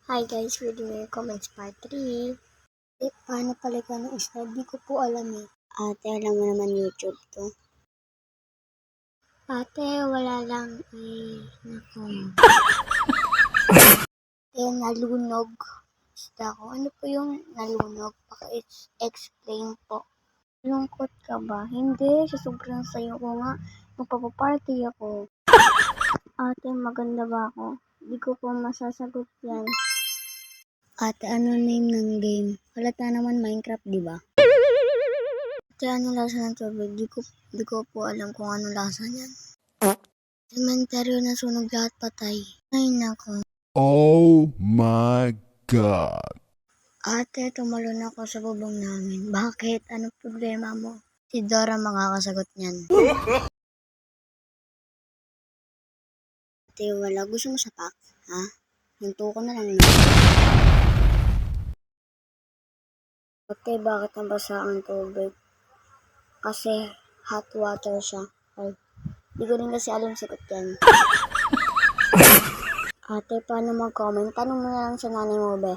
Hi guys, reading your comments part 3. Paano palitan ng isda? Di ko po alam eh. Ate, alam mo naman YouTube to. Ate, wala lang eh. Nako. Nalunog. Isda ko. Ano po yung nalunog? Paka-explain po. Lungkot ka ba? Hindi. Sa sobrang sayo ko nga. Magpapaparty ako. Ate, maganda ba ako? Di ko po masasagot yan. Ate, ano name ng game? Halata naman Minecraft, di ba? Ate, ano lasa ng tubig? Di ko po alam kung ano lasa niyan. Sementeryo na sunog lahat patay. Ay, nako. Oh my God. Ate, tumalon ako sa bubong namin. Bakit? Ano problema mo? Si Dora makakasagot niyan. Ate, wala. Gusto mo sapak? Ha? Hinto ko na lang. Ate, bakit nabasa ang tubig? Kasi hot water siya. Ay, di ko rin kasi alam sagot yan. Ate, paano mag-comment? Tanong mo na lang sa nanay mo, be.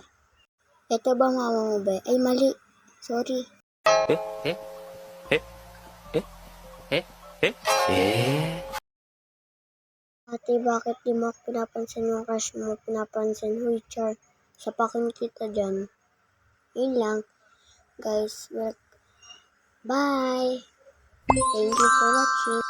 Ito ba mama mo, be? Ay, mali. Sorry. Ate, bakit di mo pinapansin yung crush mo? Pinapansin, huy, Char. Sapakin kita dyan. Yun lang. Guys, bye! Thank you for watching.